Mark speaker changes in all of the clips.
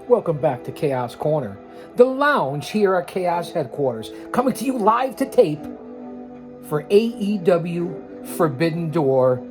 Speaker 1: Welcome back to Chaos Corner, the lounge here at Chaos headquarters, coming to you live to tape for AEW Forbidden Door,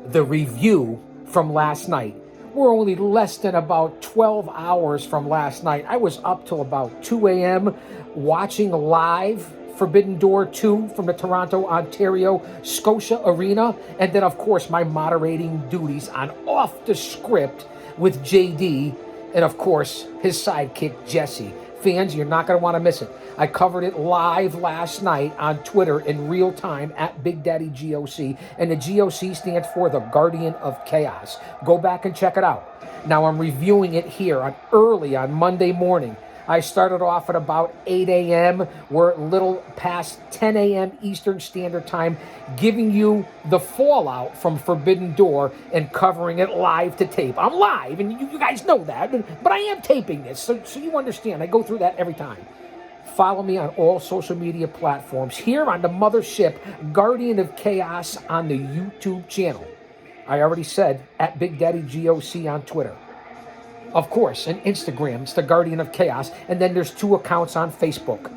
Speaker 1: the review from last night. We're only less than about 12 hours from last night. I was up till about 2 a.m. watching live Forbidden Door 2 from the Toronto, Ontario, Scotia Arena. And then, of course, my moderating duties on Off the Script with JD and, of course, his sidekick, Jesse. Fans, you're not going to want to miss it. I covered it live last night on Twitter in real time at Big Daddy GOC. And the GOC stands for the Guardian of Chaos. Go back and check it out. Now I'm reviewing it here early on Monday morning. I started off at about 8 a.m. We're a little past 10 a.m. Eastern Standard Time, giving you the fallout from Forbidden Door and covering it live to tape. I'm live, and you guys know that, but I am taping this, so you understand. I go through that every time. Follow me on all social media platforms. Here on the mothership, Guardian of Chaos on the YouTube channel. I already said, at Big Daddy GOC on Twitter. Of course, and Instagram, it's the Guardian of Chaos. And then there's 2 accounts on Facebook.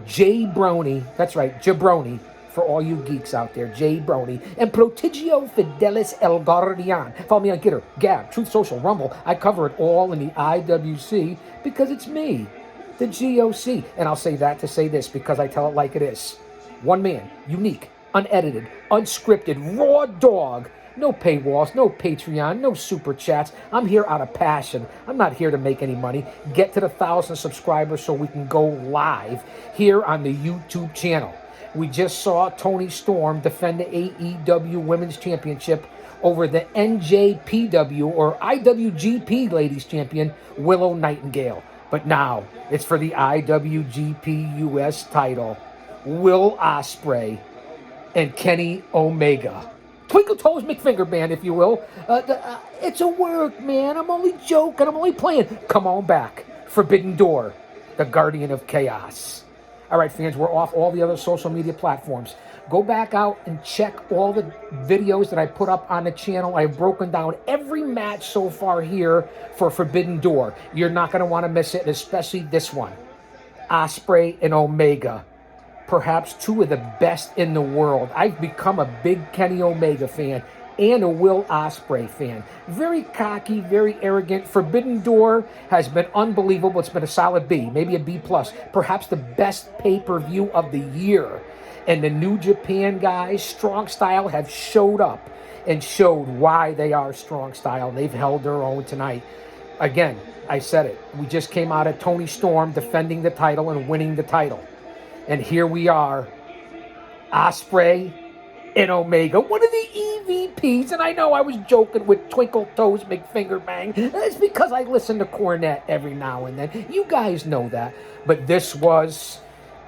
Speaker 1: Jabroni, that's right, Jabroni, for all you geeks out there, Jabroni. And Prodigio Fidelis El Guardian. Follow me on Gitter, Gab, Truth Social, Rumble. I cover it all in the IWC because it's me, the GOC. And I'll say that to say this because I tell it like it is. One man, unique, unedited, unscripted, raw dog. No paywalls, no Patreon, no super chats. I'm here out of passion. I'm not here to make any money. Get to the 1,000 subscribers so we can go live here on the YouTube channel. We just saw Toni Storm defend the AEW Women's Championship over the NJPW or IWGP Ladies Champion, Willow Nightingale. But now it's for the IWGP US title, Will Osprey and Kenny Omega. Twinkle Toes McFinger Band, if you will. It's a work, man. I'm only joking. I'm only playing. Come on back. Forbidden Door, the Guardian of Chaos. All right, fans, we're off all the other social media platforms. Go back out and check all the videos that I put up on the channel. I've broken down every match so far here for Forbidden Door. You're not going to want to miss it, especially this one. Osprey and Omega. Perhaps 2 of the best in the world. I've become a big Kenny Omega fan and a Will Osprey fan. Very cocky, very arrogant. Forbidden Door has been unbelievable. It's been a solid B, maybe a B+. Perhaps the best pay-per-view of the year. And the New Japan guys, Strong Style, have showed up and showed why they are Strong Style. They've held their own tonight. Again, I said it. We just came out of Toni Storm defending the title and winning the title. And here we are, Osprey and Omega, one of the EVPs. And I know I was joking with Twinkle Toes McFinger Bang. It's because I listen to Cornette every now and then. You guys know that. But this was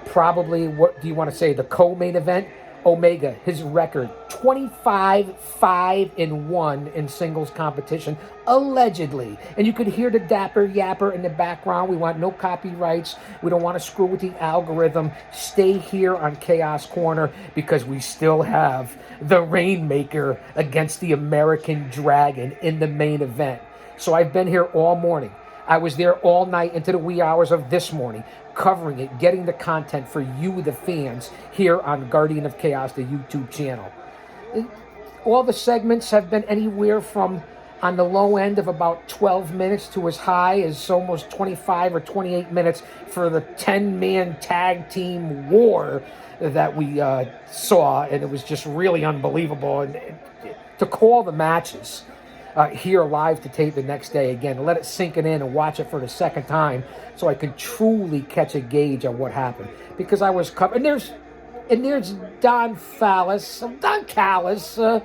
Speaker 1: probably, what do you want to say, the co-main event? Omega, his record, 25-5-1 in singles competition, allegedly. And you could hear the dapper yapper in the background. We want no copyrights. We don't want to screw with the algorithm. Stay here on Chaos Corner because we still have the Rainmaker against the American Dragon in the main event. So I've been here all morning. I was there all night into the wee hours of this morning, covering it, getting the content for you, the fans, here on Guardian of Chaos, the YouTube channel. All the segments have been anywhere from on the low end of about 12 minutes to as high as almost 25 or 28 minutes for the 10-man tag team war that we saw, and it was just really unbelievable. And to call the matches here live to tape the next day again, let it sink it in and watch it for the second time so I can truly catch a gauge on what happened. Because I was covering, and there's Don Callis, the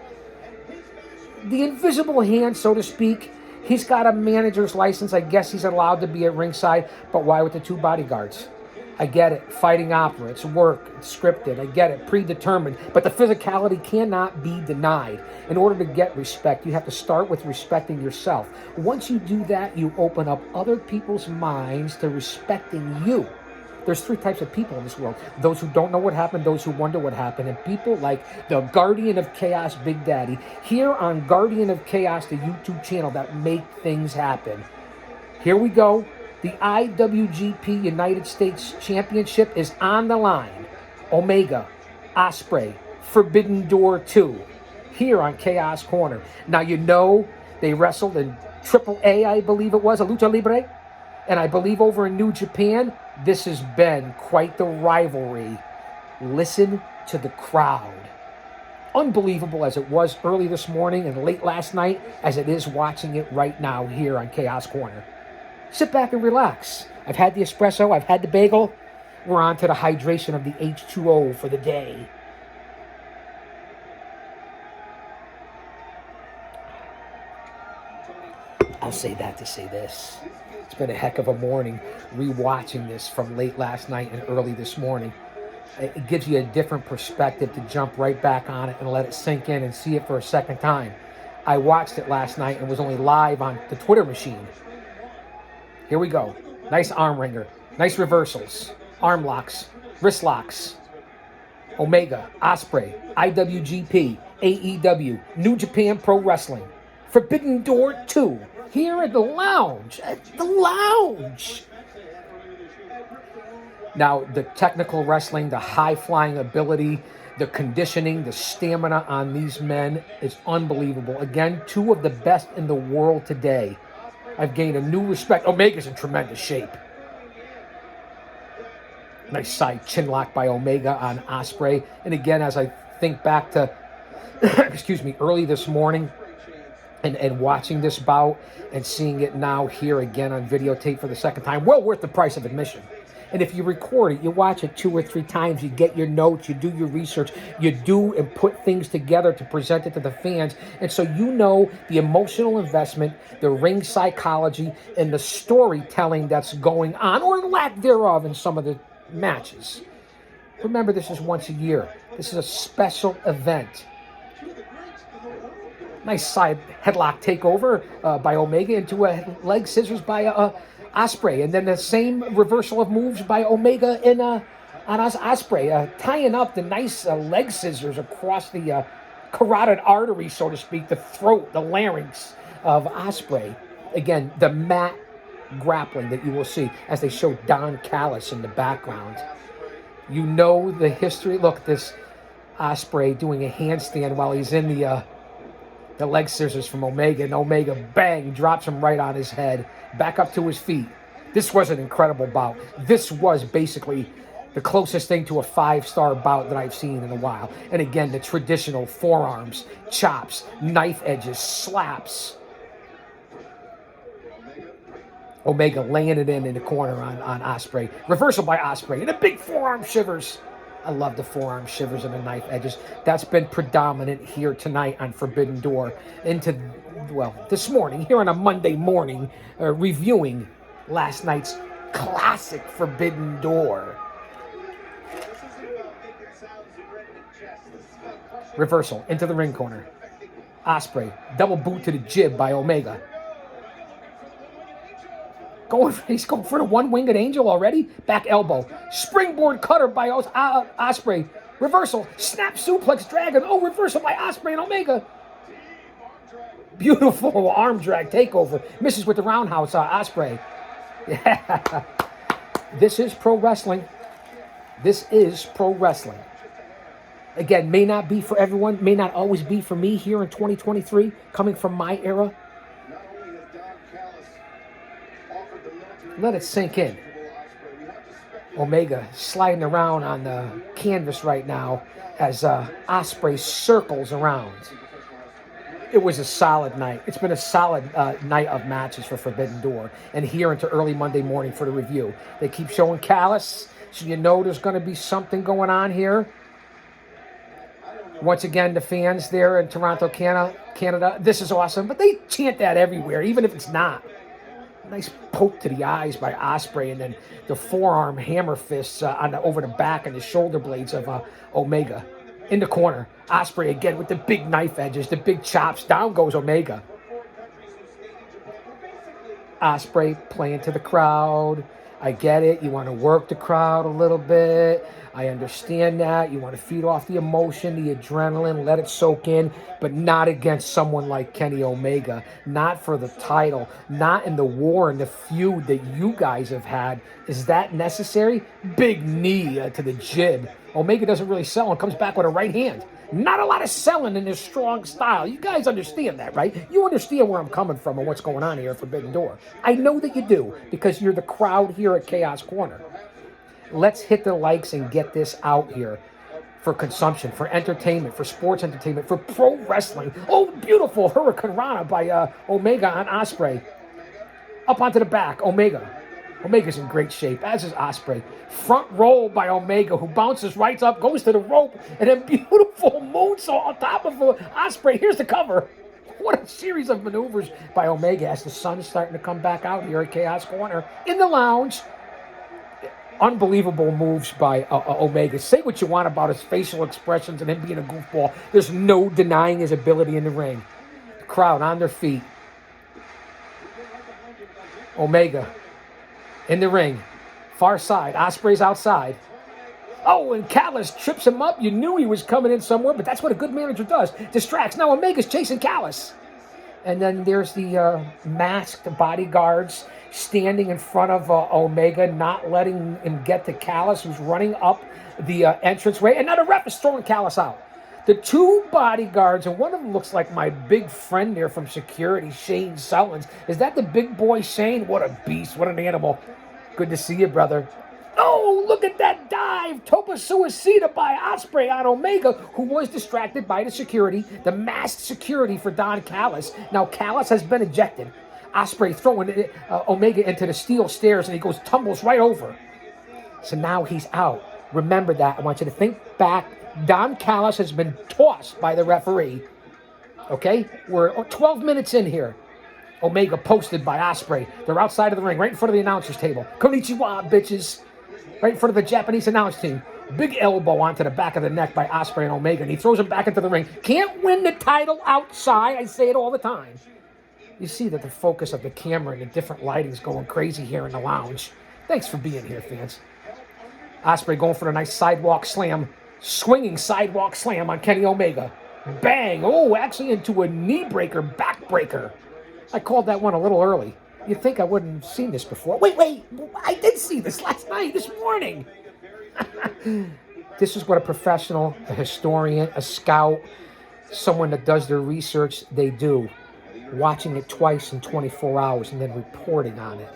Speaker 1: invisible hand, so to speak. He's got a manager's license. I guess he's allowed to be at ringside, but why with the 2 bodyguards? I get it. Fighting opera. It's work. It's scripted. I get it. Predetermined. But the physicality cannot be denied. In order to get respect, you have to start with respecting yourself. Once you do that, you open up other people's minds to respecting you. There's 3 types of people in this world. Those who don't know what happened, those who wonder what happened, and people like the Guardian of Chaos, Big Daddy, here on Guardian of Chaos, the YouTube channel that make things happen. Here we go. The IWGP United States Championship is on the line. Omega, Osprey, Forbidden Door 2, here on Chaos Corner. Now, you know they wrestled in AAA, I believe it was, a Lucha Libre. And I believe over in New Japan, this has been quite the rivalry. Listen to the crowd. Unbelievable as it was early this morning and late last night, as it is watching it right now here on Chaos Corner. Sit back and relax. I've had the espresso, I've had the bagel. We're on to the hydration of the H2O for the day. I'll say that to say this. It's been a heck of a morning rewatching this from late last night and early this morning. It gives you a different perspective to jump right back on it and let it sink in and see it for a second time. I watched it last night and was only live on the Twitter machine. Here we go. Nice arm wringer. Nice reversals. Arm locks. Wrist locks. Omega, Osprey, IWGP, AEW, New Japan Pro Wrestling. Forbidden Door 2. Here at the lounge. At the lounge. Now, the technical wrestling, the high-flying ability, the conditioning, the stamina on these men is unbelievable. Again, two of the best in the world today. I've gained a new respect. Omega's in tremendous shape. Nice side chin lock by Omega on Osprey. And again, as I think back to, excuse me, early this morning and watching this bout and seeing it now here again on videotape for the second time, well worth the price of admission. And if you record it, you watch it 2 or 3 times, you get your notes, you do your research, you do and put things together to present it to the fans. And so you know the emotional investment, the ring psychology, and the storytelling that's going on, or lack thereof, in some of the matches. Remember, this is once a year. This is a special event. Nice side headlock takeover by Omega into a leg scissors by Osprey, and then the same reversal of moves by Omega on Osprey, tying up the nice leg scissors across the carotid artery, so to speak, the throat, the larynx of Osprey. Again, the mat grappling that you will see as they show Don Callis in the background. You know the history. Look, this Osprey doing a handstand while he's in the leg scissors from Omega, and Omega, bang, drops him right on his head, back up to his feet. This was an incredible bout. This was basically the closest thing to a 5-star bout that I've seen in a while. And again, the traditional forearms, chops, knife edges, slaps. Omega laying it in the corner on Osprey. Reversal by Osprey, and a big forearm shivers. I love the forearm shivers and the knife edges. That's been predominant here tonight on Forbidden Door. Into, well, this morning, here on a Monday morning, reviewing last night's classic Forbidden Door. Reversal into the ring corner. Osprey, double boot to the jib by Omega. He's going for the one-winged angel already. Back elbow. Springboard cutter by Osprey. Reversal. Snap suplex dragon. Oh, reversal by Osprey and Omega. Beautiful arm drag takeover. Misses with the roundhouse, Osprey. Yeah. This is pro wrestling. This is pro wrestling. Again, may not be for everyone. May not always be for me here in 2023. Coming from my era. Let it sink in. Omega sliding around on the canvas right now as Osprey circles around. It was a solid night. It's been a solid night of matches for Forbidden Door. And here into early Monday morning for the review. They keep showing Callis, so you know there's going to be something going on here. Once again, the fans there in Toronto, Canada, this is awesome. But they chant that everywhere, even if it's not. Nice poke to the eyes by Osprey, and then the forearm hammer fists over the back and the shoulder blades of Omega. In the corner, Osprey again with the big knife edges, the big chops. Down goes Omega. Osprey playing to the crowd. I get it. You want to work the crowd a little bit. I understand that. You want to feed off the emotion, the adrenaline, let it soak in, but not against someone like Kenny Omega. Not for the title. Not in the war and the feud that you guys have had. Is that necessary? Big knee to the jib. Omega doesn't really sell and comes back with a right hand. Not a lot of selling in this strong style. You guys understand that, right? You understand where I'm coming from and what's going on here at Forbidden Door. I know that you do because you're the crowd here at Chaos Corner. Let's hit the likes and get this out here for consumption, for entertainment, for sports entertainment, for pro wrestling. Oh, beautiful Hurricane Rana by Omega on Osprey. Up onto the back, Omega. Omega's in great shape, as is Osprey. Front roll by Omega, who bounces right up, goes to the rope, and then beautiful moonsault on top of Osprey. Here's the cover. What a series of maneuvers by Omega as the sun is starting to come back out here at Chaos Corner in the lounge. Unbelievable moves by Omega. Say what you want about his facial expressions and him being a goofball. There's no denying his ability in the ring. The crowd on their feet. Omega in the ring. Far side. Osprey's outside. Oh, and Callis trips him up. You knew he was coming in somewhere, but that's what a good manager does. Distracts. Now Omega's chasing Callis. And then there's the masked bodyguards standing in front of Omega, not letting him get to Callis, who's running up the entranceway. And now the ref is throwing Callis out. The two bodyguards, and one of them looks like my big friend there from security, Shane Sullins. Is that the big boy Shane? What a beast. What an animal. Good to see you, brother. Oh, look at that dive. Topa Suicida by Osprey on Omega, who was distracted by the security, the masked security for Don Callis. Now Callis has been ejected. Osprey throwing Omega into the steel stairs, and he tumbles right over. So now he's out. Remember that. I want you to think back. Don Callis has been tossed by the referee. Okay? We're 12 minutes in here. Omega posted by Osprey. They're outside of the ring, right in front of the announcer's table. Konnichiwa, bitches. Right in front of the Japanese announce team. Big elbow onto the back of the neck by Osprey and Omega, and he throws him back into the ring. Can't win the title outside. I say it all the time. You see that the focus of the camera and the different lighting is going crazy here in the lounge. Thanks for being here, fans. Osprey going for a nice sidewalk slam. Swinging sidewalk slam on Kenny Omega. Bang. Oh, actually into a knee breaker, back breaker. I called that one a little early. You'd think I wouldn't have seen this before. Wait. I did see this last night, this morning. This is what a professional, a historian, a scout, someone that does their research, they do. Watching it twice in 24 hours and then reporting on it.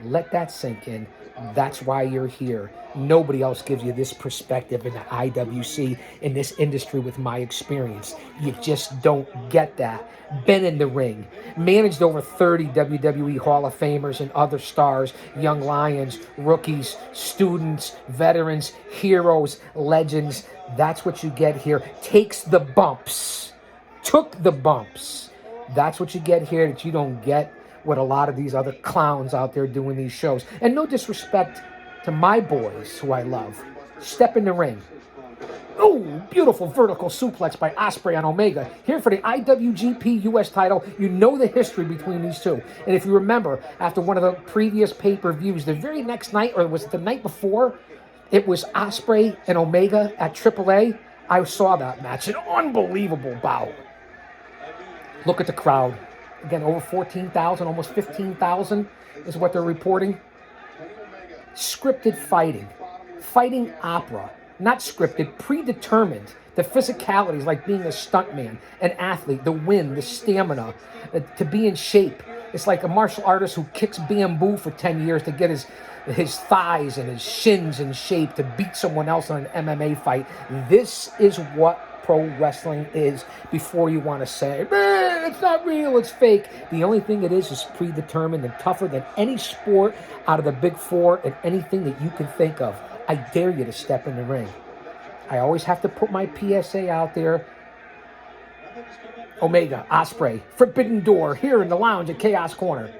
Speaker 1: Let that sink in. That's why you're here. Nobody else gives you this perspective in the IWC, in this industry with my experience. You just don't get that. Been in the ring. Managed over 30 WWE Hall of Famers and other stars, young lions, rookies, students, veterans, heroes, legends. That's what you get here. Takes the bumps. Took the bumps. That's what you get here that you don't get with a lot of these other clowns out there doing these shows. And no disrespect to my boys, who I love. Step in the ring. Oh, beautiful vertical suplex by Osprey on Omega. Here for the IWGP US title. You know the history between these two. And if you remember, after one of the previous pay-per-views, the very next night, or was it the night before, it was Osprey and Omega at AAA. I saw that match. An unbelievable bout. Look at the crowd. Again, over 14,000, almost 15,000 is what they're reporting. Scripted fighting. Fighting opera. Not scripted, predetermined. The physicalities, like being a stuntman, an athlete, the wind, the stamina, to be in shape. It's like a martial artist who kicks bamboo for 10 years to get his thighs and his shins in shape to beat someone else in an MMA fight. This is what pro wrestling is before you want to say, it's not real, it's fake. The only thing it is predetermined and tougher than any sport out of the big four and anything that you can think of. I dare you to step in the ring. I always have to put my PSA out there. Omega, Osprey, Forbidden Door, here in the lounge at Chaos Corner.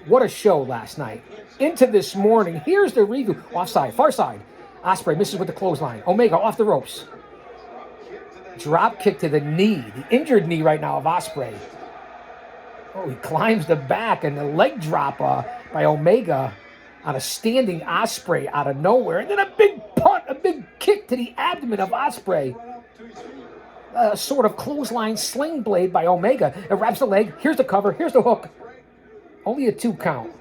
Speaker 1: What a show last night. Into this morning, here's the review. Offside, far side. Osprey misses with the clothesline. Omega off the ropes. Drop kick to the knee, the injured knee right now of Osprey. Oh, he climbs the back, and the leg drop by Omega. on a standing Osprey out of nowhere. And then a big punt, a big kick to the abdomen of Osprey. A sort of clothesline sling blade by Omega. It wraps the leg. Here's the cover. Here's the hook. Only a 2 count.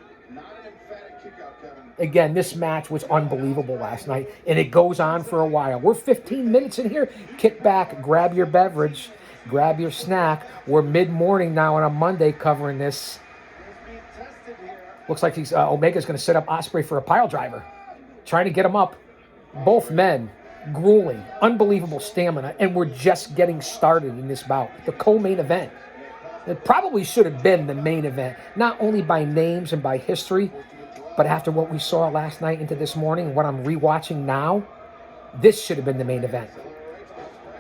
Speaker 1: Again, this match was unbelievable last night, and it goes on for a while. We're 15 minutes in here. Kick back, grab your beverage, grab your snack. We're mid-morning now on a Monday covering this. Looks like Omega's going to set up Osprey for a pile driver, trying to get him up. Both men, grueling, unbelievable stamina, and we're just getting started in this bout, the co-main event. It probably should have been the main event, not only by names and by history, but after what we saw last night into this morning and what I'm rewatching now, this should have been the main event.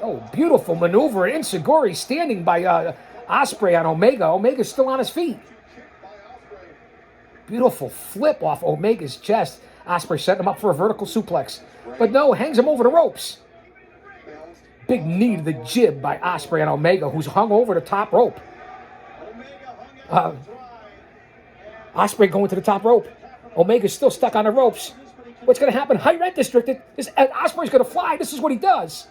Speaker 1: Oh, beautiful maneuver. Inseguri standing by Osprey on Omega. Omega's still on his feet. Beautiful flip off Omega's chest. Osprey setting him up for a vertical suplex. But no, hangs him over the ropes. Big knee to the jib by Osprey on Omega, who's hung over the top rope. Osprey going to the top rope. Omega's still stuck on the ropes. What's going to happen? High red districted. Osprey's going to fly. This is what he does.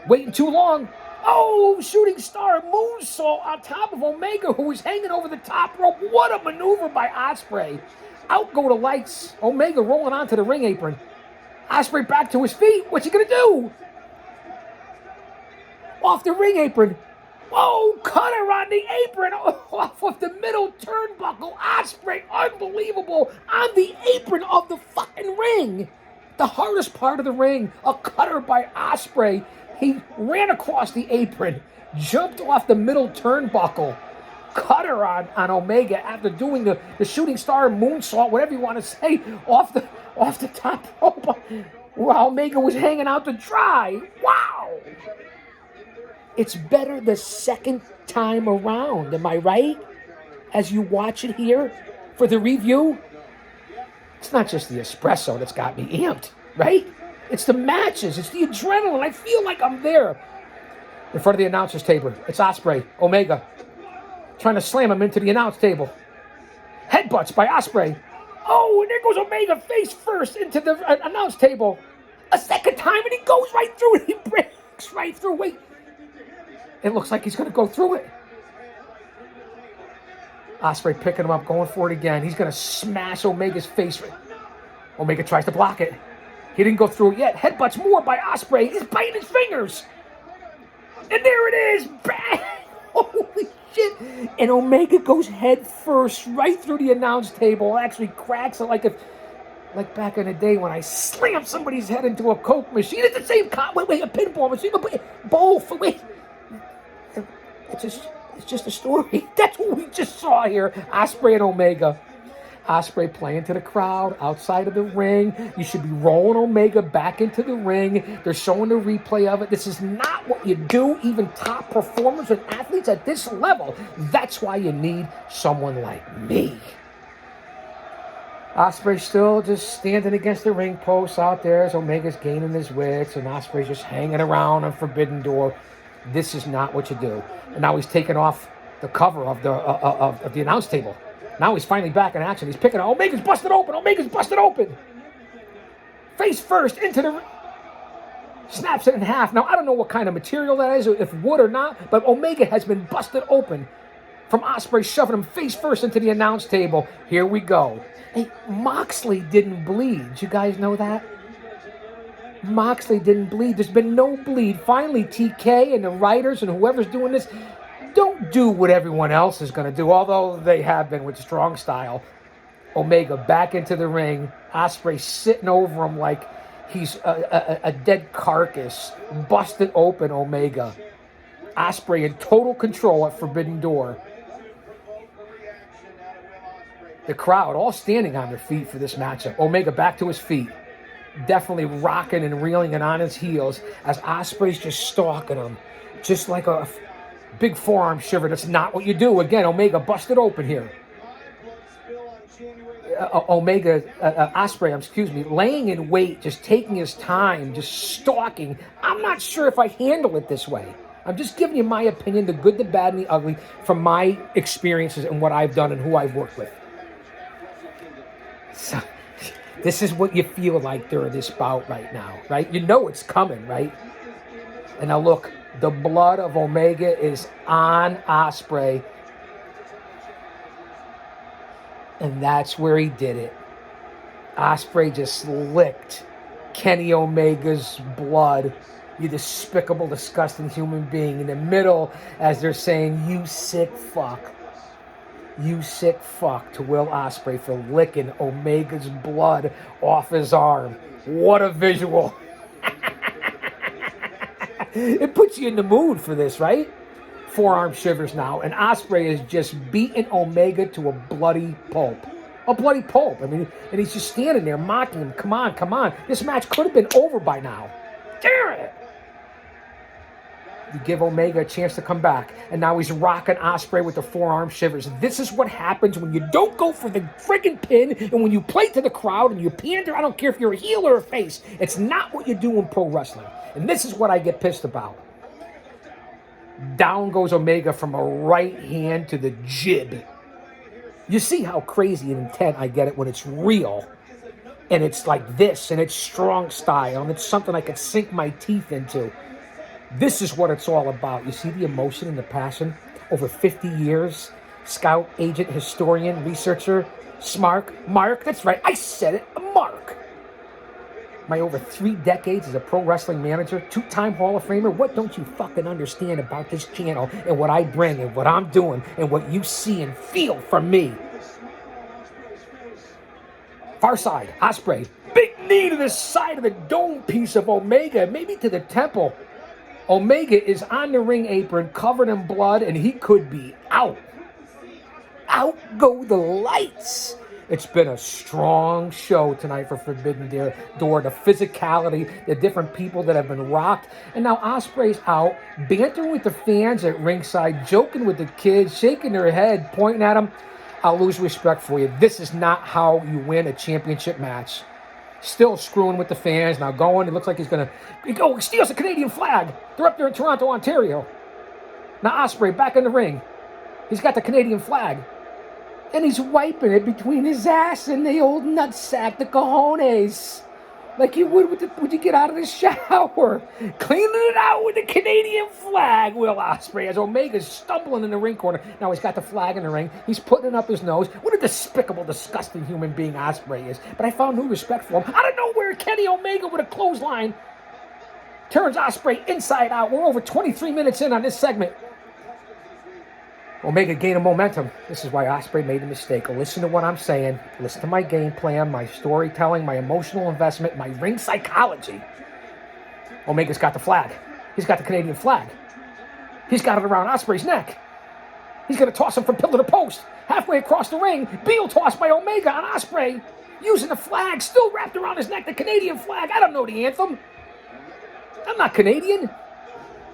Speaker 1: Waiting too long. Oh, shooting star moonsault on top of Omega, who is hanging over the top rope. What a maneuver by Osprey. Out go the lights. Omega rolling onto the ring apron. Osprey back to his feet. What's he going to do? Off the ring apron. Whoa, cutter on the apron, off of the middle turnbuckle. Osprey, unbelievable, on the apron of the fucking ring. The hardest part of the ring, a cutter by Osprey. He ran across the apron, jumped off the middle turnbuckle. Cutter on Omega after doing the shooting star moonsault, whatever you want to say, off the top rope while Omega was hanging out to dry. Wow. It's better the second time around, am I right? As you watch it here for the review. It's not just the espresso that's got me amped, right? It's the matches, it's the adrenaline. I feel like I'm there. In front of the announcer's table, it's Osprey, Omega, trying to slam him into the announce table. Headbutts by Osprey. Oh, and there goes Omega face first into the announce table. A second time, and he goes right through it. He breaks right through. Wait. It looks like he's going to go through it. Osprey picking him up, going for it again. He's going to smash Omega's face. Omega tries to block it. He didn't go through it yet. Headbutts more by Osprey. He's biting his fingers. And there it is. Bang! Holy shit. And Omega goes head first right through the announce table. Actually cracks it like back in the day when I slammed somebody's head into a Coke machine. It's the same wait, a pinball machine. Both. Wait. It's just a story. That's what we just saw here. Osprey and Omega. Osprey playing to the crowd outside of the ring. You should be rolling Omega back into the ring. They're showing the replay of it. This is not what you do, even top performers and athletes at this level. That's why you need someone like me. Osprey still just standing against the ring post out there as Omega's gaining his wits, and Osprey's just hanging around on Forbidden Door. This is not what you do. And now he's taking off the cover of the announce table. Now he's finally back in action. He's picking up. Omega's busted open. Omega's busted open. Face first into the... Snaps it in half. Now, I don't know what kind of material that is, if wood or not, but Omega has been busted open from Osprey shoving him face first into the announce table. Here we go. Hey, Moxley didn't bleed. Did you guys know that? Moxley didn't bleed. There's been no bleed. Finally, TK and the writers and whoever's doing this don't do what everyone else is going to do, although they have been with strong style. Omega back into the ring. Osprey sitting over him like he's a dead carcass. Busted open Omega. Osprey in total control at Forbidden Door. The crowd all standing on their feet for this matchup. Omega back to his feet. Definitely rocking and reeling and on his heels as Osprey's just stalking him. Just like a big forearm shiver. That's not what you do. Again, Omega busted open here. Osprey, laying in wait, just taking his time, just stalking. I'm not sure if I handle it this way. I'm just giving you my opinion, the good, the bad, and the ugly, from my experiences and what I've done and who I've worked with. So, this is what you feel like during this bout right now, right? You know it's coming, right? And now look, the blood of Omega is on Osprey. And that's where he did it. Osprey just licked Kenny Omega's blood. You despicable, disgusting human being. In the middle, as they're saying, you sick fuck. You sick fuck, to Will Osprey for licking Omega's blood off his arm. What a visual. It puts you in the mood for this, right? Forearm shivers now, and Osprey is just beating Omega to a bloody pulp. A bloody pulp. I mean, and he's just standing there mocking him. Come on, come on. This match could have been over by now. Damn it! You give Omega a chance to come back, and now he's rocking Osprey with the forearm shivers. This is what happens when you don't go for the freaking pin, and when you play to the crowd and you pander. I don't care if you're a heel or a face. It's not what you do in pro wrestling. And this is what I get pissed about. Down goes Omega from a right hand to the jib. You see how crazy and intent I get it when it's real. And it's like this, and it's strong style, and it's something I could sink my teeth into. This is what it's all about. You see the emotion and the passion? Over 50 years, scout, agent, historian, researcher, Mark, that's right, I said it, Mark. My over 3 decades as a pro wrestling manager, 2-time Hall of Famer, what don't you fucking understand about this channel and what I bring and what I'm doing and what you see and feel from me? Far side, Osprey, big knee to the side of the dome piece of Omega, maybe to the temple. Omega is on the ring apron, covered in blood, and he could be out. Out go the lights. It's been a strong show tonight for Forbidden Door. The physicality, the different people that have been rocked. And now Osprey's out, bantering with the fans at ringside, joking with the kids, shaking their head, pointing at them. I'll lose respect for you. This is not how you win a championship match. Still screwing with the fans. Now going, it looks like he's going to... Oh, he steals the Canadian flag. They're up there in Toronto, Ontario. Now Osprey back in the ring. He's got the Canadian flag. And he's wiping it between his ass and the old nutsack, the cojones. Like you would when you get out of the shower. Cleaning it out with the Canadian flag, Will Osprey, as Omega's stumbling in the ring corner. Now he's got the flag in the ring. He's putting it up his nose. What a despicable, disgusting human being Osprey is. But I found new respect for him. Out of nowhere, Kenny Omega with a clothesline turns Osprey inside out. We're over 23 minutes in on this segment. Omega gaining momentum. This is why Osprey made a mistake. Listen to what I'm saying. Listen to my game plan, my storytelling, my emotional investment, my ring psychology. Omega's got the flag. He's got the Canadian flag. He's got it around Osprey's neck. He's going to toss him from pillar to post. Halfway across the ring, Beal tossed by Omega on Osprey. Using the flag still wrapped around his neck, the Canadian flag. I don't know the anthem. I'm not Canadian.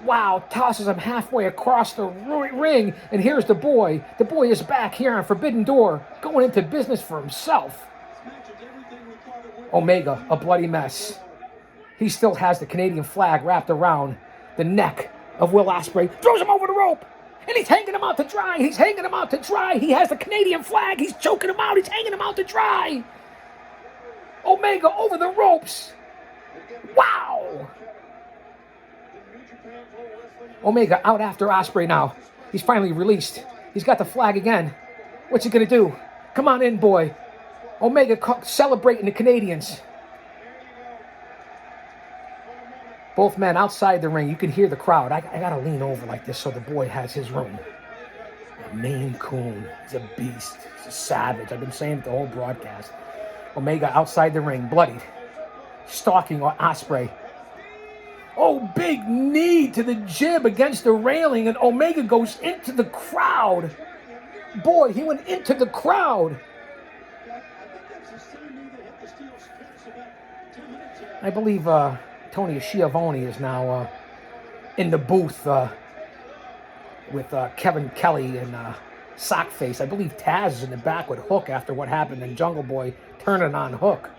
Speaker 1: Wow, tosses him halfway across the ring, and here's the boy. The boy is back here on Forbidden Door, going into business for himself. Omega, a bloody mess. He still has the Canadian flag wrapped around the neck of Will Osprey. Throws him over the rope, and he's hanging him out to dry. He's hanging him out to dry. He has the Canadian flag. He's choking him out. He's hanging him out to dry. Omega over the ropes. Wow. Omega out after Osprey now. He's finally released. He's got the flag again. What's he going to do? Come on in, boy. Omega celebrating the Canadians. Both men outside the ring. You can hear the crowd. I got to lean over like this so the boy has his room. A Maine Coon. He's a beast. He's a savage. I've been saying it the whole broadcast. Omega outside the ring, bloodied. Stalking Osprey. Oh, big knee to the jib against the railing, and Omega goes into the crowd. Boy, he went into the crowd. I believe Tony Schiavone is now in the booth with Kevin Kelly and Sockface. I believe Taz is in the back with Hook after what happened in Jungle Boy turning on Hook.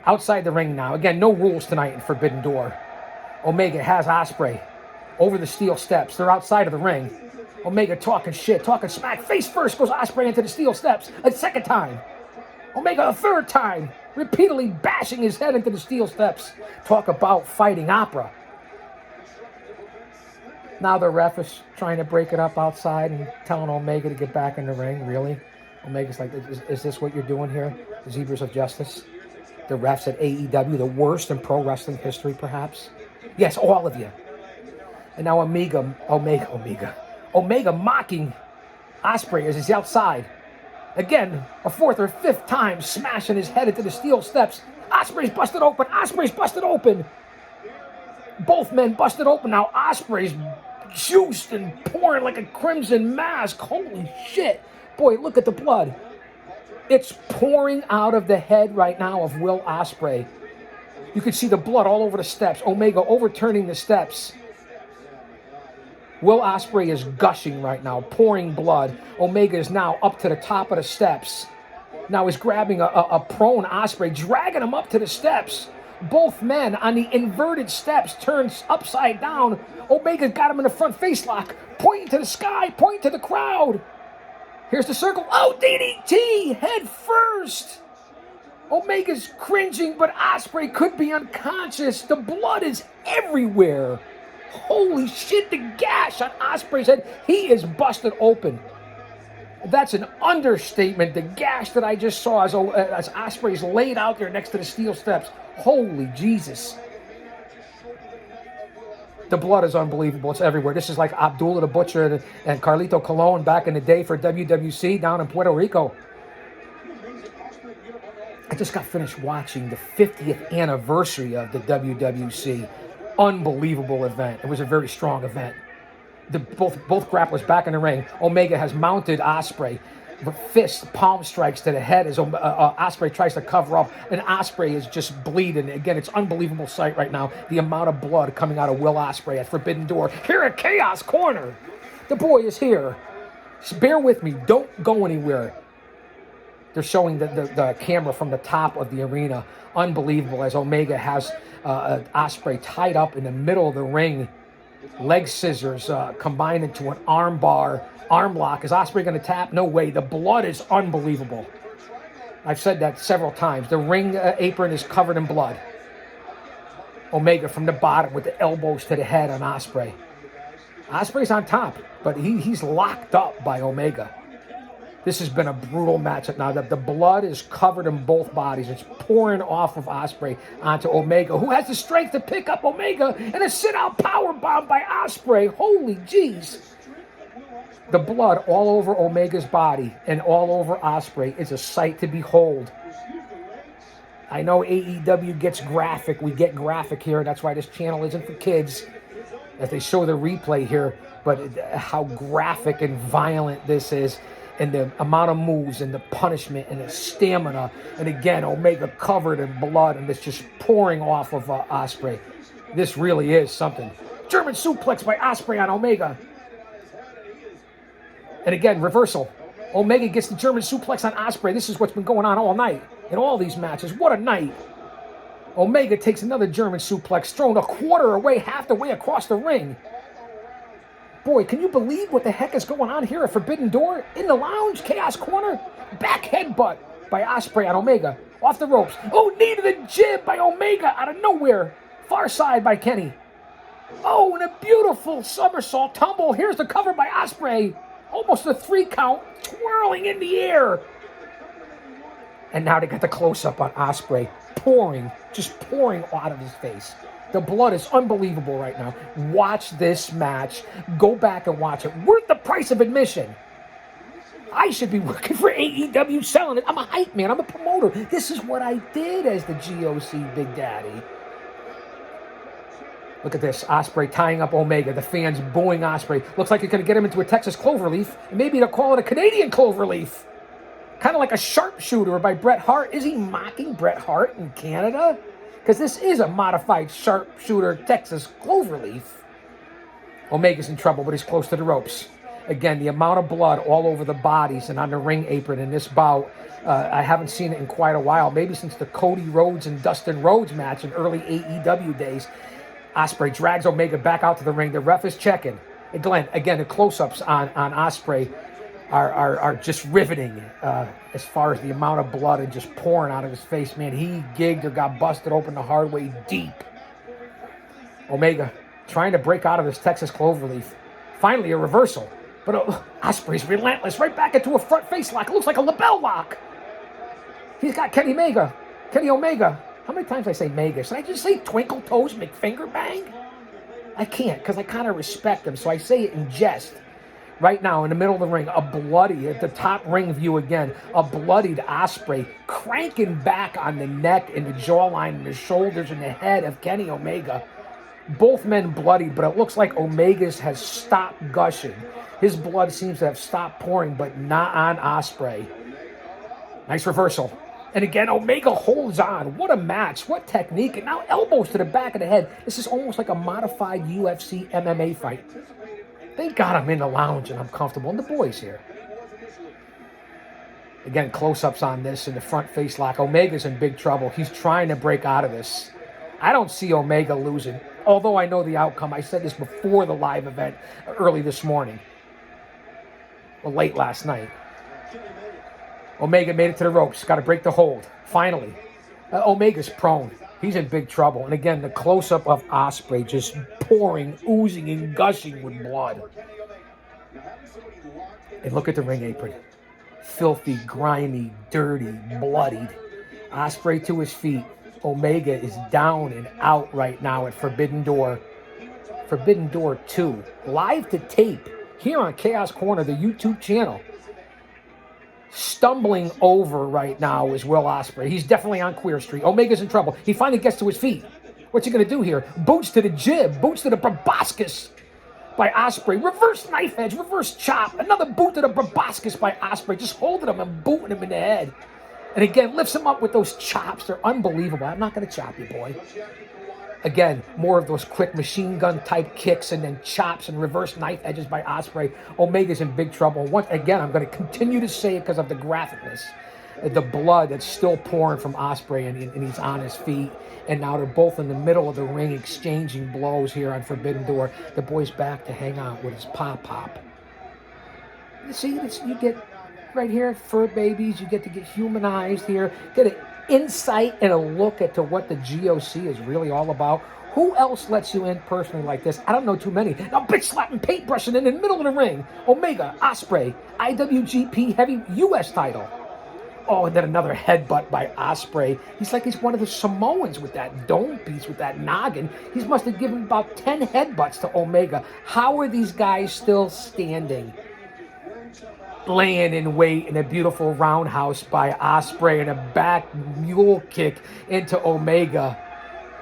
Speaker 1: Outside the ring now. Again, no rules tonight in Forbidden Door. Omega has Osprey over the steel steps. They're outside of the ring. Omega talking shit, talking smack. Face first goes Osprey into the steel steps a second time. Omega a third time, repeatedly bashing his head into the steel steps. Talk about fighting opera. Now the ref is trying to break it up outside and telling Omega to get back in the ring. Really? Omega's like, is this what you're doing here? The Zebras of Justice? The refs at AEW, the worst in pro wrestling history, perhaps? Yes, all of you. And now Omega mocking Osprey as he's outside. Again, a fourth or fifth time, smashing his head into the steel steps. Osprey's busted open. Osprey's busted open. Both men busted open. Now Osprey's juiced and pouring like a crimson mask. Holy shit. Boy, look at the blood. It's pouring out of the head right now of Will Osprey. You can see the blood all over the steps. Omega overturning the steps. Will Osprey is gushing right now, pouring blood. Omega is now up to the top of the steps. Now he's grabbing a prone Osprey, dragging him up to the steps. Both men on the inverted steps turns upside down. Omega's got him in the front face lock, pointing to the sky, pointing to the crowd. Here's the circle. Oh, DDT, head first. Omega's cringing, but Osprey could be unconscious. The blood is everywhere. Holy shit, the gash on Osprey's head. He is busted open. That's an understatement. The gash that I just saw as Osprey's laid out there next to the steel steps. Holy Jesus. The blood is unbelievable. It's everywhere. This is like Abdullah the Butcher and Carlito Colon back in the day for WWC down in Puerto Rico. I just got finished watching the 50th anniversary of the WWC. Unbelievable event. It was a very strong event. Both grapplers back in the ring. Omega has mounted Osprey. Fist, palm strikes to the head as Osprey tries to cover up, and Osprey is just bleeding. Again, it's unbelievable sight right now. The amount of blood coming out of Will Osprey at Forbidden Door. Here at Chaos Corner. The boy is here. Just bear with me. Don't go anywhere. They're showing the camera from the top of the arena. Unbelievable as Omega has Osprey tied up in the middle of the ring. Leg scissors combined into an arm bar. Arm lock. Is Osprey going to tap? No way. The blood is unbelievable. I've said that several times. The ring apron is covered in blood. Omega from the bottom with the elbows to the head on Osprey. Osprey's on top, but he's locked up by Omega. This has been a brutal matchup now. The blood is covered in both bodies. It's pouring off of Osprey onto Omega, who has the strength to pick up Omega and a sit-out powerbomb by Osprey. Holy jeez. The blood all over Omega's body and all over Osprey is a sight to behold. I know AEW gets graphic. We get graphic here. That's why this channel isn't for kids, as they show the replay here. But how graphic and violent this is, and the amount of moves and the punishment and the stamina. And again, Omega covered in blood, and it's just pouring off of Osprey. This really is something. German suplex by Osprey on Omega. And again, reversal. Omega gets the German suplex on Osprey. This is what's been going on all night in all these matches. What a night. Omega takes another German suplex, thrown a quarter away, half the way across the ring. Boy, can you believe what the heck is going on here at Forbidden Door? In the lounge, Chaos Corner. Back headbutt by Osprey on Omega. Off the ropes. Oh, knee to the jib by Omega out of nowhere. Far side by Kenny. Oh, and a beautiful somersault tumble. Here's the cover by Osprey. Almost a 3 count, twirling in the air. And now they got the close-up on Osprey. Just pouring out of his face. The blood is unbelievable right now. Watch this match. Go back and watch it. Worth the price of admission. I should be working for AEW selling it. I'm a hype man. I'm a promoter. This is what I did as the GOC Big Daddy. Look at this. Osprey tying up Omega. The fans booing Osprey. Looks like it's going to get him into a Texas cloverleaf. Maybe they'll call it a Canadian cloverleaf. Kind of like a sharpshooter by Bret Hart. Is he mocking Bret Hart in Canada? Because this is a modified sharpshooter Texas cloverleaf. Omega's in trouble, but he's close to the ropes. Again, the amount of blood all over the bodies and on the ring apron in this bout, I haven't seen it in quite a while. Maybe since the Cody Rhodes and Dustin Rhodes match in early AEW days. Osprey drags Omega back out to the ring. The ref is checking. And Glenn, again, the close-ups on Osprey. are just riveting as far as the amount of blood and just pouring out of his face. Man, he gigged or got busted open the hard way deep. Omega trying to break out of this Texas cloverleaf. Finally, a reversal. But Osprey's relentless. Right back into a front face lock. It looks like a lapel lock. He's got Kenny Omega. How many times did I say Mega? Should I just say Twinkle Toes McFinger Bang? I can't, because I kind of respect him, so I say it in jest. Right now, in the middle of the ring, at the top ring view again, a bloodied Osprey cranking back on the neck and the jawline and the shoulders and the head of Kenny Omega. Both men bloodied, but it looks like Omega's has stopped gushing. His blood seems to have stopped pouring, but not on Osprey. Nice reversal. And again, Omega holds on. What a match. What technique. And now elbows to the back of the head. This is almost like a modified UFC MMA fight. Thank God I'm in the lounge and I'm comfortable. And the boys here. Again, close-ups on this in the front face lock. Omega's in big trouble. He's trying to break out of this. I don't see Omega losing. Although I know the outcome. I said this before the live event early this morning. Well, late last night. Omega made it to the ropes. Got to break the hold. Finally. Omega's prone. He's in big trouble. And again, the close-up of Osprey just pouring, oozing, and gushing with blood. And look at the ring apron. Filthy, grimy, dirty, bloodied. Osprey to his feet. Omega is down and out right now at Forbidden Door. Forbidden Door 2. Live to tape here on Chaos Corner, the YouTube channel. Stumbling over right now is Will Osprey. He's definitely on Queer Street. Omega's in trouble. He finally gets to his feet. What's he going to do here? Boots to the jib. Boots to the proboscis by Osprey. Reverse knife edge. Reverse chop. Another boot to the proboscis by Osprey. Just holding him and booting him in the head. And again, lifts him up with those chops. They're unbelievable. I'm not going to chop you, boy. Again, more of those quick machine gun type kicks and then chops and reverse knife edges by Osprey. Omega's in big trouble. Once again, I'm going to continue to say it because of the graphicness. The blood that's still pouring from Osprey, and he's on his feet. And now they're both in the middle of the ring exchanging blows here on Forbidden Door. The boy's back to hang out with his pop-pop. You see, you get right here, fur babies. You get to get humanized here. Get an insight and a look into what the GOC is really all about. Who else lets you in personally like this? I don't know too many. Now, bitch slapping, paintbrushing in the middle of the ring. Omega, Osprey, IWGP Heavy U.S. title. Oh, and then another headbutt by Osprey. He's like he's one of the Samoans with that dome piece, with that noggin. He must have given about 10 headbutts to Omega. How are these guys still standing? Laying in wait in a beautiful roundhouse by Osprey and a back mule kick into Omega.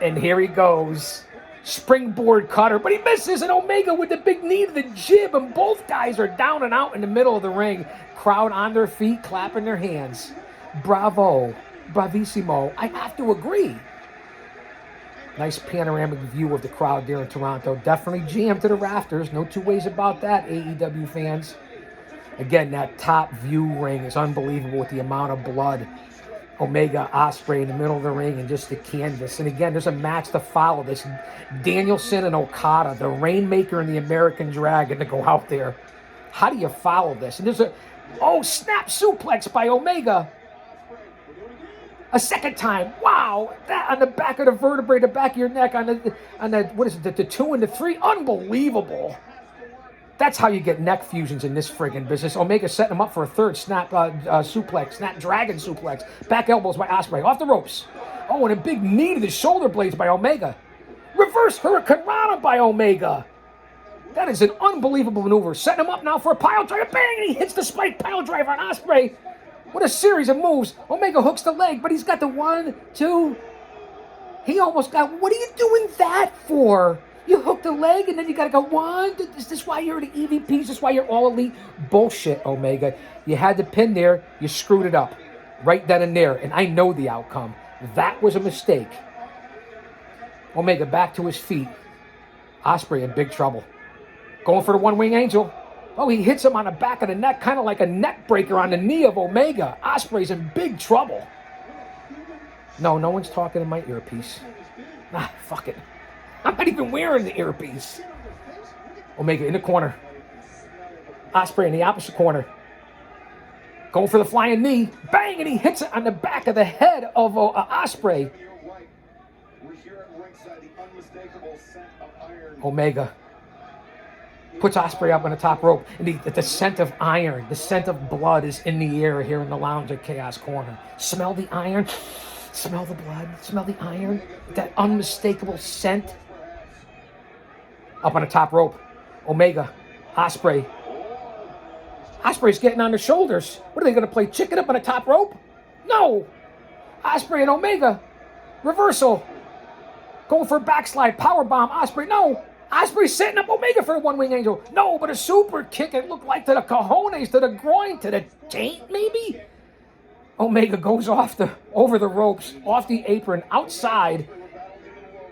Speaker 1: And here he goes. Springboard cutter, but he misses, and Omega with the big knee to the jib, and both guys are down and out in the middle of the ring. Crowd on their feet, clapping their hands. Bravo. Bravissimo. I have to agree. Nice panoramic view of the crowd there in Toronto. Definitely jammed to the rafters. No two ways about that, AEW fans. Again, that top view ring is unbelievable with the amount of blood. Omega, Osprey in the middle of the ring and just the canvas. And again, there's a match to follow. This Danielson and Okada, the Rainmaker and the American Dragon, to go out there. How do you follow this? And there's snap suplex by Omega. A second time. Wow. That on the back of the vertebrae, the back of your neck, on the what is it, the 2 and the 3? Unbelievable. That's how you get neck fusions in this friggin' business. Omega setting him up for a third snap suplex, snap dragon suplex. Back elbows by Osprey. Off the ropes. Oh, and a big knee to the shoulder blades by Omega. Reverse Hurricane Rana by Omega. That is an unbelievable maneuver. Setting him up now for a pile driver. Bang! And he hits the spike pile driver on Osprey. What a series of moves. Omega hooks the leg, but he's got the 1, 2. He almost got... What are you doing that for? You hook the leg, and then you got to go, 1. Is this why you're the EVP? Is this why you're all elite? Bullshit, Omega. You had the pin there. You screwed it up. Right then and there. And I know the outcome. That was a mistake. Omega back to his feet. Osprey in big trouble. Going for the one-wing angel. Oh, he hits him on the back of the neck, kind of like a neck breaker on the knee of Omega. Osprey's in big trouble. No one's talking in my earpiece. Fuck it. I'm not even wearing the earpiece. Omega in the corner. Osprey in the opposite corner. Going for the flying knee. Bang, and he hits it on the back of the head of Osprey. Omega puts Osprey up on the top rope, and the scent of iron, the scent of blood is in the air here in the lounge at Chaos Corner. Smell the iron, smell the blood, smell the iron, that unmistakable scent. Up on the top rope, Omega, Osprey. Osprey's getting on the shoulders. What are they going to play chicken up on the top rope? No! Osprey and Omega. Reversal. Going for a backslide. Powerbomb. Osprey. No! Osprey's setting up Omega for a one-wing angel. No, but a super kick. It looked like to the cojones, to the groin, to the taint, maybe? Omega goes over the ropes, off the apron, outside.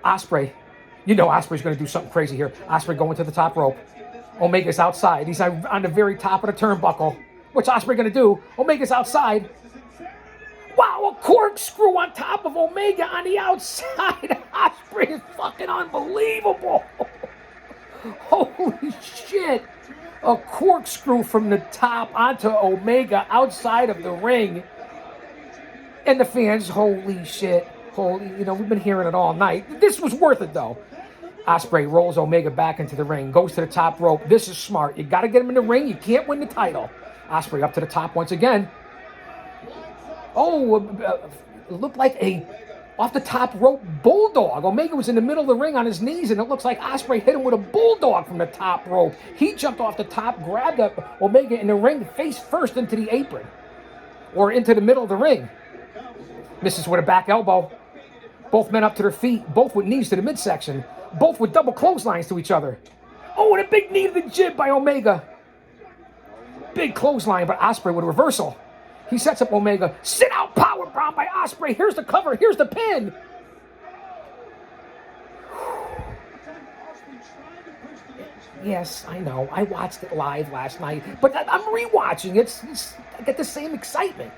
Speaker 1: Osprey. You know Osprey's going to do something crazy here. Osprey going to the top rope. Omega's outside. He's on the very top of the turnbuckle. What's Osprey going to do? Omega's outside. Wow, a corkscrew on top of Omega on the outside. Osprey is fucking unbelievable. Holy shit. A corkscrew from the top onto Omega outside of the ring. And the fans, holy shit. We've been hearing it all night. This was worth it, though. Osprey rolls Omega back into the ring, goes to the top rope. This is smart. You got to get him in the ring. You can't win the title. Osprey up to the top once again. Oh, it looked like a off the top rope bulldog. Omega was in the middle of the ring on his knees, and it looks like Osprey hit him with a bulldog from the top rope. He jumped off the top, grabbed up Omega in the ring, face first into the apron, or into the middle of the ring. Misses with a back elbow. Both men up to their feet, both with knees to the midsection, both with double clotheslines to each other. Oh, and a big knee to the jib by Omega. Big clothesline by Osprey with a reversal. He sets up Omega. Sit out powerbomb by Osprey. Here's the cover. Here's the pin. Yes, I know. I watched it live last night, but I'm rewatching it. I get the same excitement.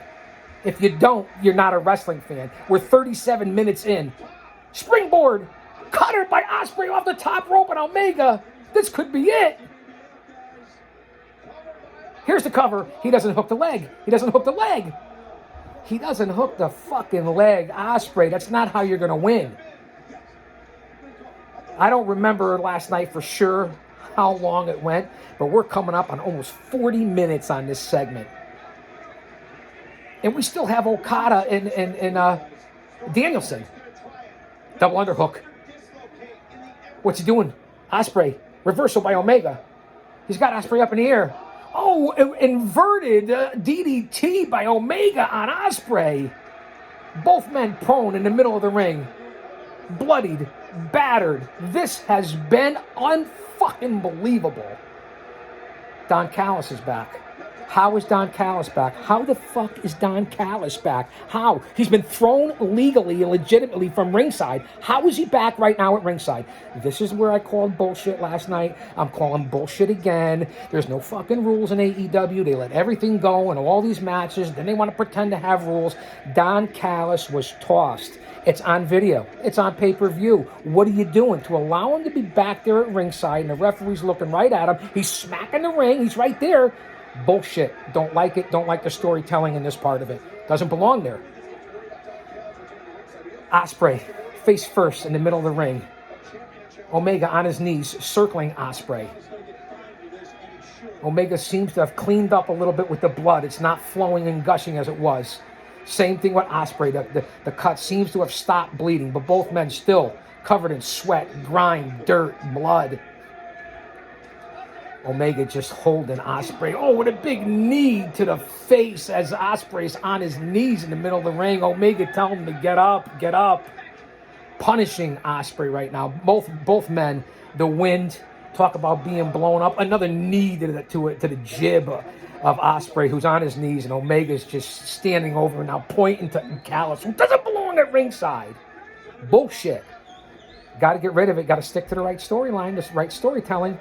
Speaker 1: If you don't, you're not a wrestling fan. We're 37 minutes in. Springboard. Cutter by Osprey off the top rope and Omega. This could be it. Here's the cover. He doesn't hook the leg. He doesn't hook the fucking leg, Osprey. That's not how you're going to win. I don't remember last night for sure how long it went, but we're coming up on almost 40 minutes on this segment. And we still have Okada and Danielson. Double underhook. What's he doing? Osprey. Reversal by Omega. He's got Osprey up in the air. Oh, inverted DDT by Omega on Osprey. Both men prone in the middle of the ring. Bloodied, battered. This has been unfucking believable. Don Callis is back. How is Don Callis back? How the fuck is Don Callis back? How? He's been thrown legally and legitimately from ringside. How is he back right now at ringside? This is where I called bullshit last night. I'm calling bullshit again. There's no fucking rules in AEW. They let everything go in all these matches. Then they want to pretend to have rules. Don Callis was tossed. It's on video. It's on pay-per-view. What are you doing? To allow him to be back there at ringside and the referee's looking right at him. He's smacking the ring. He's right there. Bullshit. Don't like it. Don't like the storytelling in this part of it. Doesn't belong there. Osprey, face first in the middle of the ring. Omega on his knees, circling Osprey. Omega seems to have cleaned up a little bit with the blood. It's not flowing and gushing as it was. Same thing with Osprey. The cut seems to have stopped bleeding, but both men still covered in sweat, grime, dirt, blood. Omega just holding Osprey. Oh, with a big knee to the face as Osprey's on his knees in the middle of the ring. Omega telling him to get up, get up. Punishing Osprey right now. Both men, the wind, talk about being blown up. Another knee to the jib of Osprey, who's on his knees, and Omega's just standing over and now pointing to Callis, who doesn't belong at ringside. Bullshit. Got to get rid of it. Got to stick to the right storyline, the right storytelling.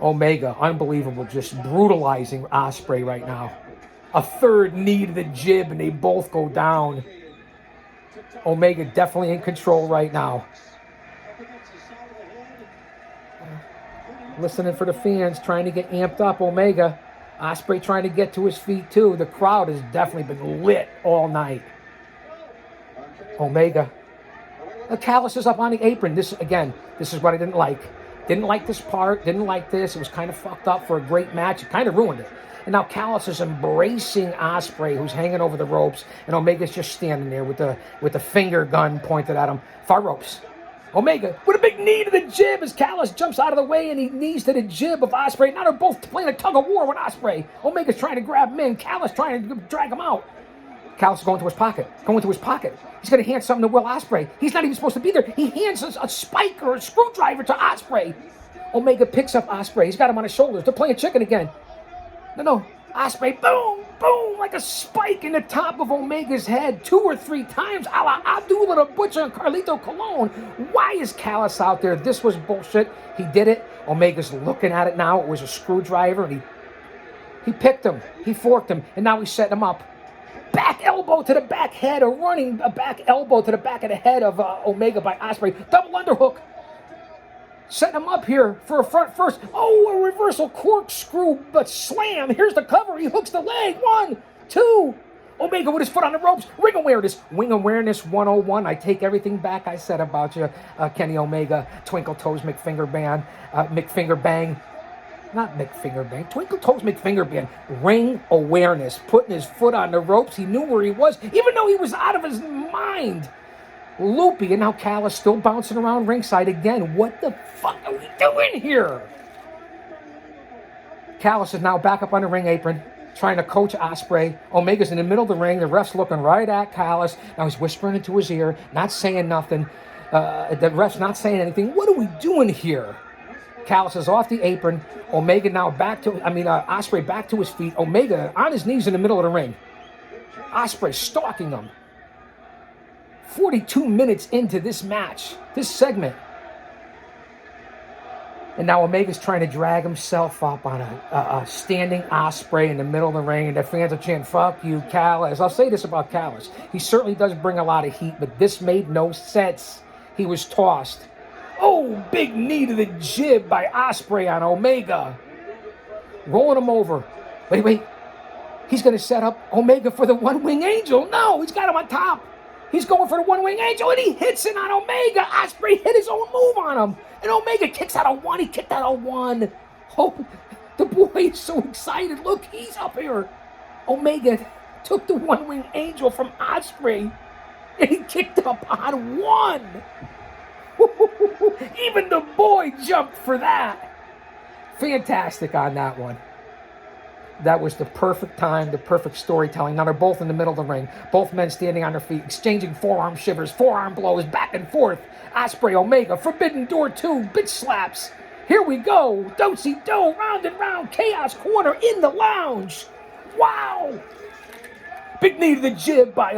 Speaker 1: Omega, unbelievable, just brutalizing Osprey right now. A third knee to the jib, and they both go down. Omega definitely in control right now. Listening for the fans, trying to get amped up. Omega Osprey trying to get to his feet too. The crowd has definitely been lit all night. Omega. The Callis is up on the apron. This is what I didn't like. Didn't like this part. Didn't like this. It was kind of fucked up for a great match. It kind of ruined it. And now Callis is embracing Osprey, who's hanging over the ropes, and Omega's just standing there with the finger gun pointed at him. Far ropes. Omega with a big knee to the jib as Callis jumps out of the way and he knees to the jib of Osprey. Now they're both playing a tug of war with Osprey. Omega's trying to grab him in. Callis trying to drag him out. Callis is going to his pocket. He's going to hand something to Will Osprey. He's not even supposed to be there. He hands a spike or a screwdriver to Osprey. Omega picks up Osprey. He's got him on his shoulders. They're playing chicken again. No. Osprey, boom, boom, like a spike in the top of Omega's head 2 or 3 times, a la Abdullah the Butcher and Carlito Colon. Why is Callis out there? This was bullshit. He did it. Omega's looking at it now. It was a screwdriver, and he picked him. He forked him, and now he's setting him up. Back elbow to the back head, a running back elbow to the back of the head of Omega by Osprey. Double underhook. Setting him up here for a front first. Oh, a reversal corkscrew, but slam. Here's the cover. He hooks the leg. 1, 2. Omega with his foot on the ropes. Ring awareness. Wing awareness 101. I take everything back I said about you, Kenny Omega. Twinkle Toes McFinger Bang. Not McFinger Bang. Twinkle Toes McFinger Bang. Ring awareness. Putting his foot on the ropes. He knew where he was, even though he was out of his mind. Loopy, and now Callis still bouncing around ringside again. What the fuck are we doing here? Callis is now back up on the ring apron, trying to coach Osprey. Omega's in the middle of the ring. The ref's looking right at Callis. Now he's whispering into his ear, not saying nothing. The ref's not saying anything. What are we doing here? Callis is off the apron. Omega now Osprey back to his feet. Omega on his knees in the middle of the ring. Osprey stalking him. 42 minutes into this match, this segment. And now Omega's trying to drag himself up on a standing Osprey in the middle of the ring, and the fans are chanting, "Fuck you, Callis." I'll say this about Callis. He certainly does bring a lot of heat, but this made no sense. He was tossed. Oh, big knee to the jib by Osprey on Omega. Rolling him over. Wait. He's going to set up Omega for the one-wing angel. No, he's got him on top. He's going for the one-wing angel, and he hits it on Omega. Osprey hit his own move on him. And Omega kicks out a 1. He kicked out a 1. Oh, the boy is so excited. Look, he's up here. Omega took the one-wing angel from Osprey, and he kicked up on 1. Even the boy jumped for that. Fantastic on that one. That was the perfect time, the perfect storytelling. Now they're both in the middle of the ring. Both men standing on their feet, exchanging forearm shivers, forearm blows, back and forth. Osprey, Omega, Forbidden Door 2, bitch slaps. Here we go. Do-si-do, round and round, Chaos Corner in the lounge. Wow. Big knee to the jib by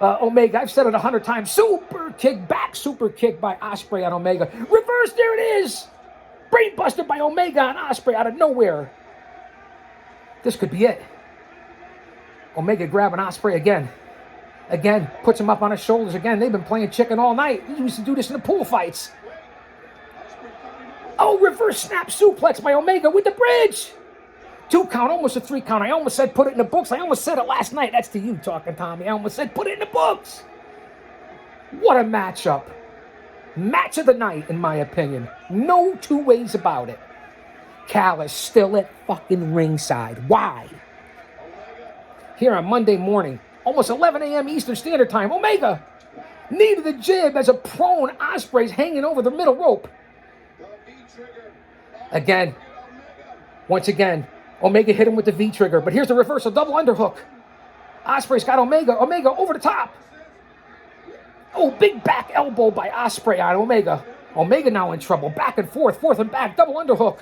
Speaker 1: Omega. I've said it 100 times. Super kick, back super kick by Osprey on Omega. Reverse, there it is. Brainbuster by Omega on Osprey out of nowhere. This could be it. Omega grabbing Osprey again. Again, puts him up on his shoulders again. They've been playing chicken all night. We used to do this in the pool fights. Oh, reverse snap suplex by Omega with the bridge. 2 count, almost a 3 count. I almost said put it in the books. I almost said it last night. That's to you talking, Tommy. I almost said put it in the books. What a matchup. Match of the night, in my opinion. No 2 ways about it. Callis still at fucking ringside. Why? Here on Monday morning, almost 11 a.m. Eastern Standard Time, Omega, knee to the jib as a prone Osprey's hanging over the middle rope. Again, once again, Omega hit him with the V-trigger, but here's the reversal, double underhook. Osprey's got Omega over the top. Oh, big back elbow by Osprey on Omega. Omega now in trouble, back and forth and back, double underhook.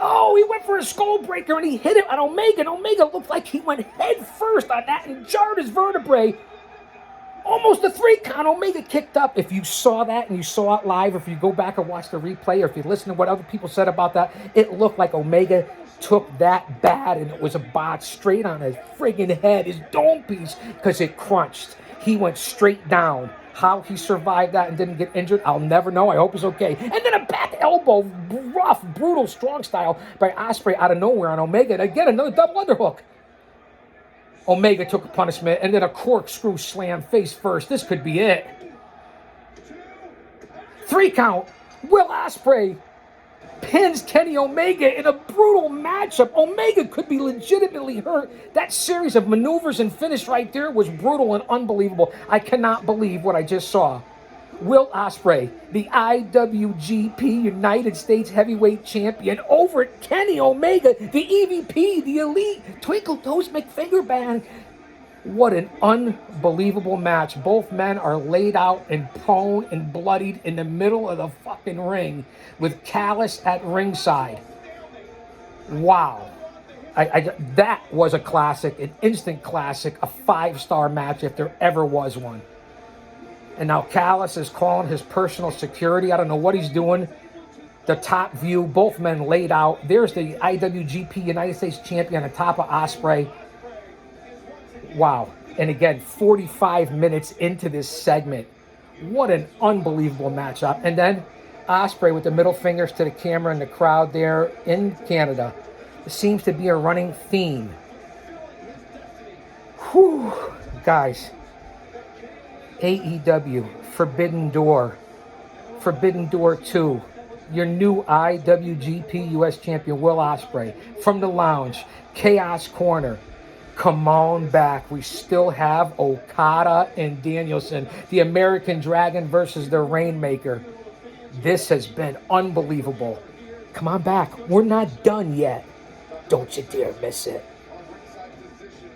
Speaker 1: Oh, he went for a skull breaker and he hit it on Omega, and Omega looked like he went head first on that and jarred his vertebrae. Almost a 3 count. Omega kicked up. If you saw that and you saw it live, or if you go back and watch the replay, or if you listen to what other people said about that, it looked like Omega took that bad and it was a bot straight on his friggin' head, his dome piece, because it crunched. He went straight down. How he survived that and didn't get injured, I'll never know. I hope he's okay. And then a back elbow, rough, brutal, strong style by Osprey out of nowhere on Omega. And again, another double underhook. Omega took a punishment, and then a corkscrew slam face first. This could be it. 3 count. Will Osprey pins Kenny Omega in a brutal matchup. Omega could be legitimately hurt. That series of maneuvers and finish right there was brutal and unbelievable. I cannot believe what I just saw. Will Osprey, the IWGP United States Heavyweight Champion, over Kenny Omega, the EVP, the Elite Twinkle Toes McFinger Band. What an unbelievable match. Both men are laid out and prone and bloodied in the middle of the fucking ring with Callis at ringside. Wow. That was a classic, an instant classic, a 5-star match if there ever was one. And now Callis is calling his personal security. I don't know what he's doing. The top view, both men laid out. There's the IWGP United States Champion on top of Osprey. Wow. And again, 45 minutes into this segment. What an unbelievable matchup. And then Osprey with the middle fingers to the camera and the crowd there in Canada. It seems to be a running theme. Whew. Guys. AEW, Forbidden Door, Forbidden Door 2, your new IWGP US Champion, Will Osprey, from the lounge, Chaos Corner. Come on back. We still have Okada and Danielson, the American Dragon versus the Rainmaker. This has been unbelievable. Come on back. We're not done yet. Don't you dare miss it.